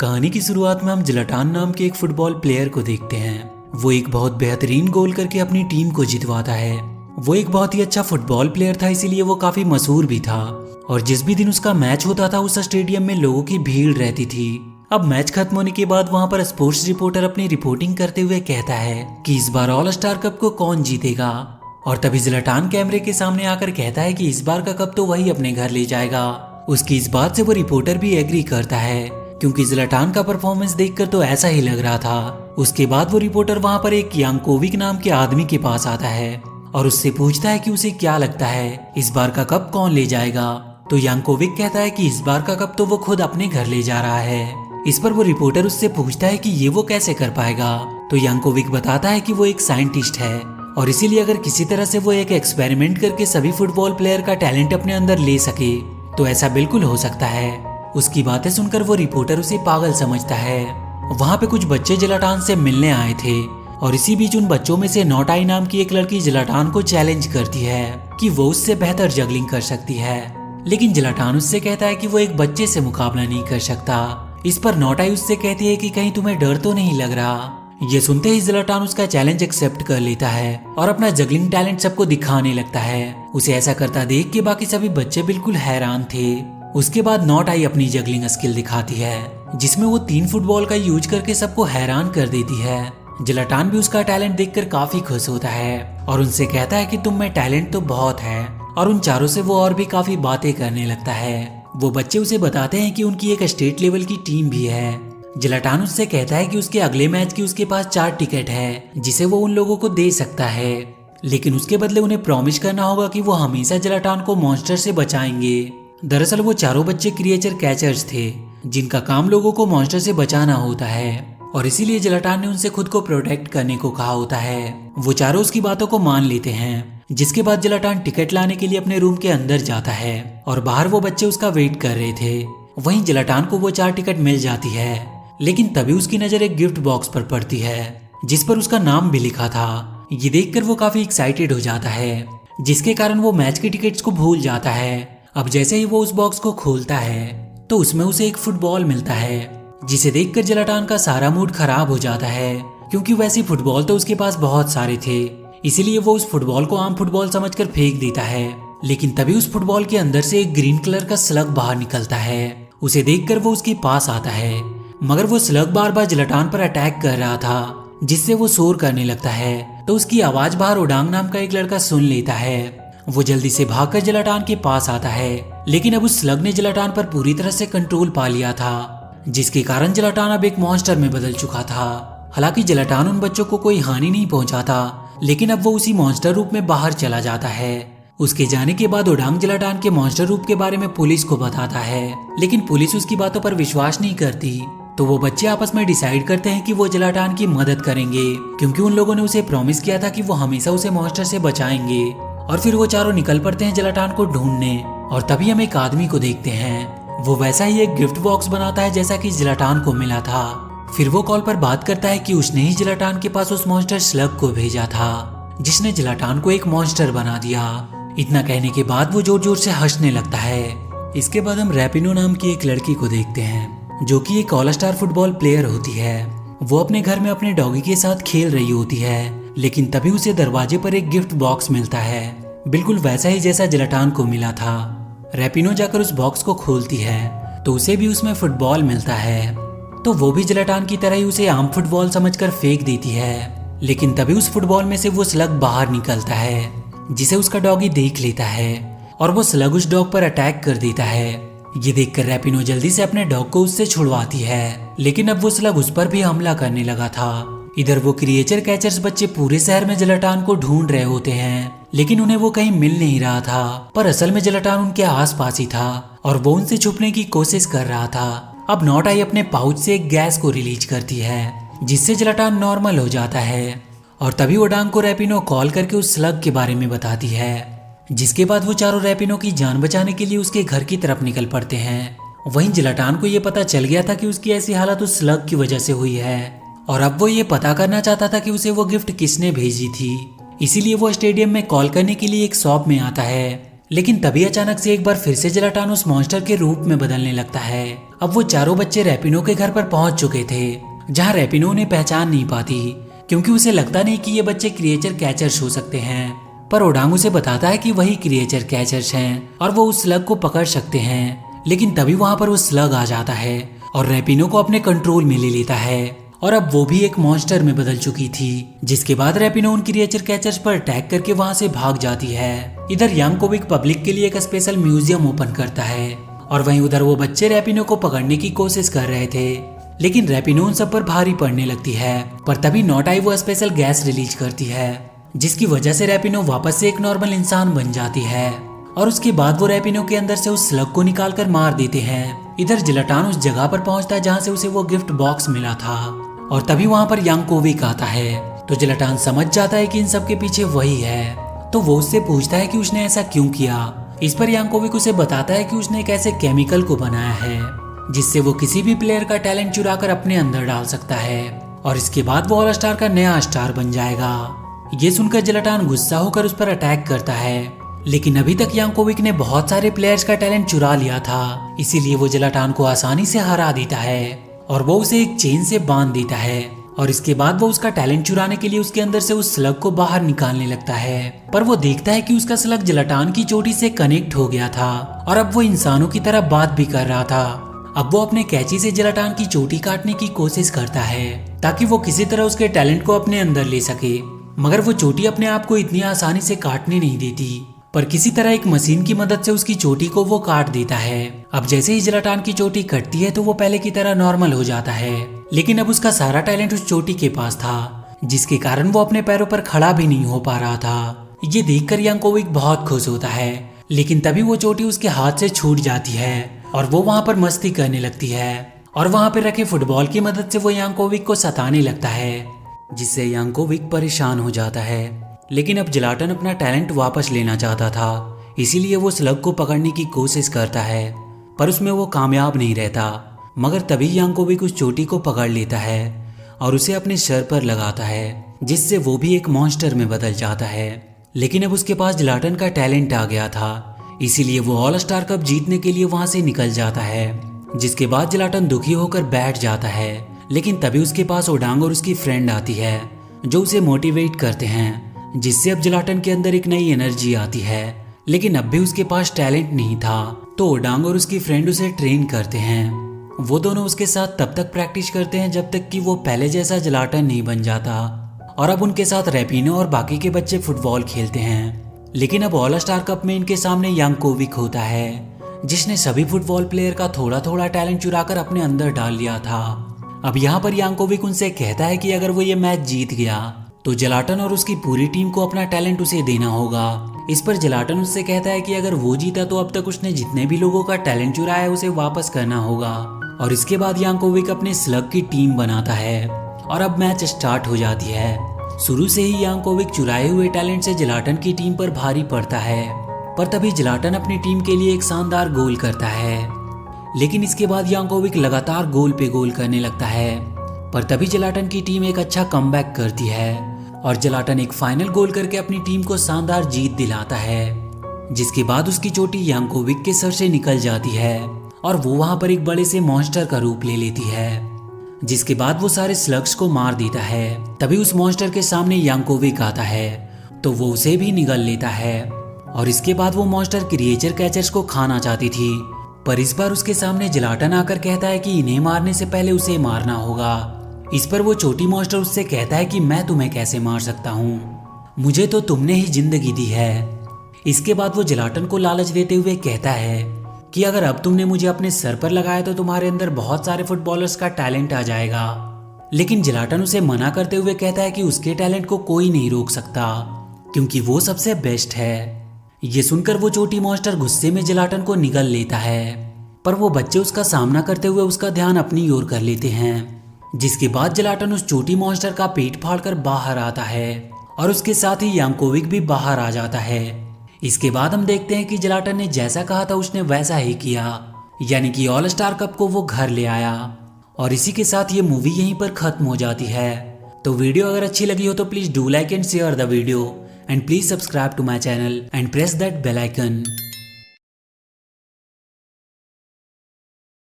कहानी की शुरुआत में हम जिलाटान नाम के एक फुटबॉल प्लेयर को देखते हैं। वो एक बहुत बेहतरीन गोल करके अपनी टीम को जितवाता है। वो एक बहुत ही अच्छा फुटबॉल प्लेयर था, इसीलिए वो काफी मशहूर भी था। और जिस भी दिन उसका मैच होता था उस स्टेडियम में लोगों की भीड़ रहती थी। अब मैच खत्म होने के बाद वहाँ पर स्पोर्ट्स रिपोर्टर अपनी रिपोर्टिंग करते हुए कहता है कि इस बार ऑल स्टार कप को कौन जीतेगा। और तभी जिलाटान कैमरे के सामने आकर कहता है कि इस बार का कप तो वही अपने घर ले जाएगा। उसकी इस बात से वो रिपोर्टर भी एग्री करता है, क्योंकि जिलाटान का परफॉर्मेंस देखकर तो ऐसा ही लग रहा था। उसके बाद वो रिपोर्टर वहाँ पर एक यांकोविक नाम के आदमी के पास आता है और उससे पूछता है कि उसे क्या लगता है इस बार का कप कौन ले जाएगा। तो यांकोविक कहता है कि इस बार का कप तो वो खुद अपने घर ले जा रहा है। इस पर वो रिपोर्टर उससे पूछता है कि ये वो कैसे कर पाएगा। तो यांकोविक बताता है कि वो एक साइंटिस्ट है और इसीलिए अगर किसी तरह से वो एक एक्सपेरिमेंट करके सभी फुटबॉल प्लेयर का टैलेंट अपने अंदर ले सके तो ऐसा बिल्कुल हो सकता है। उसकी बातें सुनकर वो रिपोर्टर उसे पागल समझता है। वहाँ पे कुछ बच्चे जिलाटान से मिलने आए थे और इसी बीच उन बच्चों में से नोटाई नाम की एक लड़की जिलाटान को चैलेंज करती है कि वो उससे बेहतर जगलिंग कर सकती है। लेकिन जिलाटान उससे कहता है कि वो एक बच्चे से मुकाबला नहीं कर सकता। इस पर नोटाई उससे कहती है कि कहीं तुम्हें डर तो नहीं लग रहा। ये सुनते ही जिलाटान उसका चैलेंज एक्सेप्ट कर लेता है और अपना जगलिंग टैलेंट सबको दिखाने लगता है। उसे ऐसा करता देख के बाकी सभी बच्चे बिल्कुल हैरान थे। उसके बाद नोटाई अपनी जगलिंग स्किल दिखाती है जिसमें वो 3 फुटबॉल का यूज करके सबको हैरान कर देती है। जिलाटान भी उसका टैलेंट देखकर काफी खुश होता है और उनसे कहता है कि तुम में टैलेंट तो बहुत है। और उन चारों से वो और भी काफी बातें करने लगता है। वो बच्चे उसे बताते हैं कि उनकी एक स्टेट लेवल की टीम भी है। जिलाटान उससे कहता है कि उसके अगले मैच की उसके पास 4 टिकट है जिसे वो उन लोगों को दे सकता है, लेकिन उसके बदले उन्हें प्रॉमिस करना होगा कि वो हमेशा जिलाटान को मॉन्स्टर से बचाएंगे। दरअसल वो चारों बच्चे क्रिएचर कैचर्स थे जिनका काम लोगों को मॉन्स्टर से बचाना होता है और इसीलिए जिलाटान ने उनसे खुद को प्रोटेक्ट करने को कहा होता है। वो चारों उसकी बातों को मान लेते हैं, जिसके बाद जिलाटान टिकट लाने के लिए अपने रूम के अंदर जाता है और बाहर वो बच्चे उसका वेट कर रहे थे। वहीं जिलाटान को वो 4 टिकट मिल जाती है, लेकिन तभी उसकी नजर एक गिफ्ट बॉक्स पर पड़ती है जिस पर उसका नाम भी लिखा था। ये देखकर वो काफी एक्साइटेड हो जाता है, जिसके कारण वो मैच के टिकट्स को भूल जाता है। अब जैसे ही वो उस बॉक्स को खोलता है तो उसमें उसे एक फुटबॉल मिलता है, जिसे देखकर जिलाटान का सारा मूड खराब हो जाता है, क्योंकि वैसे फुटबॉल तो उसके पास बहुत सारे थे। इसीलिए वो उस फुटबॉल को आम फुटबॉल समझकर फेंक देता है। लेकिन तभी उस फुटबॉल के अंदर से एक ग्रीन कलर का स्लग बाहर निकलता है। उसे देखकर वो उसके पास आता है, मगर वो स्लग बार बार जिलाटान पर अटैक कर रहा था, जिससे वो शोर करने लगता है। तो उसकी आवाज बाहर ओडांग नाम का एक लड़का सुन लेता है। वो जल्दी से भागकर जिलाटान के पास आता है, लेकिन अब उस स्लग ने जिलाटान पर पूरी तरह से कंट्रोल पा लिया था, जिसके कारण जिलाटान अब एक मॉन्स्टर में बदल चुका था। हालांकि जिलाटान उन बच्चों को कोई हानि नहीं पहुंचाता, लेकिन अब वो उसी मॉन्स्टर रूप में बाहर चला जाता है। उसके जाने के बाद ओडांग जिलाटान के मॉन्स्टर रूप के बारे में पुलिस को बताता है, लेकिन पुलिस उसकी बातों पर विश्वास नहीं करती। तो वो बच्चे आपस में डिसाइड करते हैं कि वो जिलाटान की मदद करेंगे, क्योंकि उन लोगों ने उसे प्रॉमिस किया था कि वो हमेशा उसे मॉन्स्टर से बचाएंगे। और फिर वो चारों निकल पड़ते हैं जिलाटान को ढूंढने। और तभी हम एक आदमी को देखते हैं, वो वैसा ही एक गिफ्ट बॉक्स बनाता है जैसा कि जिलाटान को मिला था। फिर वो कॉल पर बात करता है कि उसने ही जिलाटान के पास उस मॉन्स्टर स्लग को भेजा था, जिसने जिलाटान को एक मॉन्स्टर बना दिया। इतना कहने के बाद वो जोर जोर से हंसने लगता है। इसके बाद हम रैपिनो नाम की एक लड़की को देखते हैं, जो कि एक ऑल स्टार फुटबॉल प्लेयर होती है। वो अपने घर में अपने डॉगी के साथ खेल रही होती है, लेकिन तभी उसे दरवाजे पर एक गिफ्ट बॉक्स मिलता है, बिल्कुल वैसा ही जैसा जिलाटान को मिला था। रैपिनो जाकर उस बॉक्स को खोलती है तो उसे भी उसमें फुटबॉल मिलता है। तो वो भी जिलाटान की तरह ही उसे आम फुटबॉल समझकर फेंक देती है, लेकिन तभी उस फुटबॉल में से वो स्लग बाहर निकलता है, जिसे उसका डॉगी देख लेता है और वो स्लग उस डॉग पर अटैक कर देता है। ये देखकर रैपिनो जल्दी से अपने डॉग को उससे छुड़वाती है, लेकिन अब वो स्लग उस पर भी हमला करने लगा था। इधर वो क्रिएचर कैचर्स बच्चे पूरे शहर में जिलाटान को ढूंढ रहे होते हैं, लेकिन उन्हें वो कहीं मिल नहीं रहा था। पर असल में जिलाटान उनके आसपास ही था और वो उनसे छुपने की कोशिश कर रहा था। अब नोटाई अपने पाउच से एक गैस को रिलीज करती है, जिससे जिलाटान नॉर्मल हो जाता है। और तभी ओडांग को रैपिनो कॉल करके उस स्लग के बारे में बताती है, जिसके बाद वो चारों रैपिनो की जान बचाने के लिए उसके घर की तरफ निकल पड़ते हैं। वहीं जिलाटान को ये पता चल गया था कि उसकी ऐसी हालत उस स्लग की वजह से हुई है, और अब वो ये पता करना चाहता था कि उसे वो गिफ्ट किसने भेजी थी। इसीलिए वो स्टेडियम में कॉल करने के लिए एक शॉप में आता है, लेकिन तभी अचानक से एक बार फिर से जिलाटान उस मॉन्स्टर के रूप में बदलने लगता है। अब वो चारों बच्चे रैपिनो के घर पर पहुंच चुके थे, जहां रैपिनो उन्हें पहचान नहीं पाती क्योंकि उसे लगता नहीं कि ये बच्चे क्रिएचर कैचर्स हो सकते हैं। पर ओडांग उसे बताता है कि वही क्रिएचर कैचर्स हैं और वो उस स्लग को पकड़ सकते हैं। लेकिन तभी वहां पर वो स्लग आ जाता है और रैपिनो को अपने कंट्रोल में ले लेता है और अब वो भी एक मॉन्स्टर में बदल चुकी थी, जिसके बाद रैपिनो उन क्रिएचर कैचर्स पर अटैक करके वहां से भाग जाती है। इधर यांकोविक पब्लिक के लिए एक स्पेशल म्यूजियम ओपन करता है और वहीं उधर वो बच्चे रैपिनो को पकड़ने की कोशिश कर रहे थे, लेकिन रैपिनो उन सब पर भारी पड़ने लगती है। पर तभी नोटाई वो स्पेशल गैस रिलीज करती है, जिसकी वजह से रैपिनो वापस से एक नॉर्मल इंसान बन जाती है और उसके बाद वो रैपिनो के अंदर से उस स्लग को निकाल कर मार देते हैं। इधर जिलाटान उस जगह पर पहुंचता है जहां से उसे वो गिफ्ट बॉक्स मिला था और तभी वहां पर यांकोविक आता है। तो जिलाटान समझ जाता है कि इन सब के पीछे वही है, तो वो उससे पूछता है कि उसने ऐसा क्यों किया। इस पर यांकोविक उसे बताता है कि उसने एक ऐसे केमिकल को बनाया है जिससे वो किसी भी प्लेयर का टैलेंट चुरा कर अपने अंदर डाल सकता है और इसके बाद वो ऑल स्टार का नया स्टार बन जाएगा। ये सुनकर जिलाटान गुस्सा होकर उस पर अटैक करता है, लेकिन अभी तक यांकोविक ने बहुत सारे प्लेयर्स का टैलेंट चुरा लिया था, इसीलिए वो जिलाटान को आसानी से हरा देता है और वो उसे एक चेन से बांध देता है और इसके बाद वो उसका टैलेंट चुराने के लिए उसके अंदर से उस स्लग को बाहर निकालने लगता है। पर वो देखता है कि उसका स्लग जिलाटान की चोटी से कनेक्ट हो गया था और अब वो इंसानों की तरह बात भी कर रहा था। अब वो अपने कैंची से जिलाटान की चोटी काटने की कोशिश करता है ताकि वो किसी तरह उसके टैलेंट को अपने अंदर ले सके, मगर वो चोटी अपने आप को इतनी आसानी से काटने नहीं देती। पर किसी तरह एक मशीन की मदद से उसकी चोटी को वो काट देता है। अब जैसे ही जिलाटान की चोटी कटती है तो वो पहले की तरह नॉर्मल हो जाता है, लेकिन अब उसका सारा टैलेंट उस चोटी के पास था, जिसके कारण वो अपने पैरों पर खड़ा भी नहीं हो पा रहा था। ये देखकर यांकोविक बहुत खुश होता है, लेकिन तभी वो चोटी उसके हाथ से छूट जाती है और वो वहां पर मस्ती करने लगती है और वहां पर रखे फुटबॉल की मदद से वो यांकोविक को सताने लगता है, जिससे यांकोविक परेशान हो जाता है। लेकिन अब जिलाटन अपना टैलेंट वापस लेना चाहता था, इसीलिए वो स्लग को पकड़ने की कोशिश करता है, पर उसमें वो कामयाब नहीं रहता। मगर तभी यांकोविक उस चोटी को पकड़ लेता है और उसे अपने सर पर लगाता है, जिससे वो भी एक मॉन्स्टर में बदल जाता है। लेकिन अब उसके पास जिलाटन का टैलेंट आ गया था, इसीलिए वो ऑल स्टार कप जीतने के लिए वहां से निकल जाता है। जिसके बाद जिलाटन दुखी होकर बैठ जाता है, लेकिन तभी उसके पास ओडांग और उसकी फ्रेंड आती है जो उसे मोटिवेट करते हैं, जिससे अब जिलाटन के अंदर एक नई एनर्जी आती है। लेकिन अब भी उसके पास टैलेंट नहीं था, तो ओडांग और उसकी फ्रेंड उसे ट्रेन करते हैं। वो दोनों उसके साथ तब तक प्रैक्टिस करते हैं जब तक कि वो पहले जैसा जिलाटन नहीं बन जाता और अब उनके साथ रैपिनो और बाकी के बच्चे फुटबॉल खेलते हैं। लेकिन अब ऑल स्टार कप में इनके सामने यांकोविक होता है, जिसने सभी फुटबॉल प्लेयर का थोड़ा थोड़ा टैलेंट चुराकर अपने अंदर डाल लिया था। अब यहाँ पर यांकोविक उनसे कहता है कि अगर वो ये मैच जीत गया तो जिलाटन और उसकी पूरी टीम को अपना टैलेंट उसे देना होगा। इस पर जिलाटन उससे कहता है कि अगर वो जीता तो अब तक उसने जितने भी लोगों का टैलेंट चुराया है उसे वापस करना होगा। और इसके बाद यांकोविक अपने स्लग की टीम बनाता है और अब मैच स्टार्ट हो जाती है। शुरू से ही यांकोविक चुराए हुए टैलेंट से जिलाटन की टीम पर भारी पड़ता है, पर तभी जिलाटन अपनी टीम के लिए एक शानदार गोल करता है। लेकिन इसके बाद यांकोविक लगातार गोल पे गोल करने लगता है, पर तभी जिलाटन की टीम एक अच्छा कमबैक करती है और जिलाटन एक फाइनल गोल करके अपनी टीम को शानदार जीत दिलाता है। जिसके बाद उसकी चोटी यांकोविक के सर से निकल जाती है और वो वहां पर एक बड़े से मॉन्स्टर का रूप ले लेती है, जिसके बाद वो सारे स्लग्स को मार देता है। तभी उस मॉन्स्टर के सामने यांकोविक आता है तो वो उसे भी निगल लेता है और इसके बाद वो मॉन्स्टर क्रिएचर कैचर्स को खाना चाहती थी, पर इस बार उसके सामने जिलाटन आकर कहता है कि इन्हें मारने से पहले उसे मारना होगा। इस पर वो छोटी मॉन्स्टर उससे कहता है कि मैं तुम्हें कैसे मार सकता हूँ, मुझे तो तुमने ही जिंदगी दी है। इसके बाद वो जिलाटन को लालच देते हुए कहता है कि अगर अब तुमने मुझे अपने सर पर लगाया तो तुम्हारे अंदर बहुत सारे फुटबॉलर्स का टैलेंट आ जाएगा। लेकिन जिलाटन उसे मना करते हुए कहता है कि उसके टैलेंट को कोई नहीं रोक सकता क्योंकि वो सबसे बेस्ट है। ये सुनकर वो छोटी मॉन्स्टर गुस्से में जिलाटन को निगल लेता है, पर वो बच्चे उसका सामना करते हुए उसका ध्यान अपनी ओर कर लेते हैं। जिसके बाद जिलाटन उस छोटी मॉन्स्टर का पेट फाड़कर बाहर आता है और उसके साथ ही यांकोविक भी बाहर आ जाता है। इसके बाद हम देखते हैं कि जिलाटन ने जैसा कहा था उसने वैसा ही किया, यानी कि ऑल स्टार कप को वो घर ले आया। और इसी के साथ ये मूवी यहीं पर खत्म हो जाती है। तो वीडियो अगर अच्छी लगी हो तो please do like and share the video and please subscribe to my channel and press that bell icon.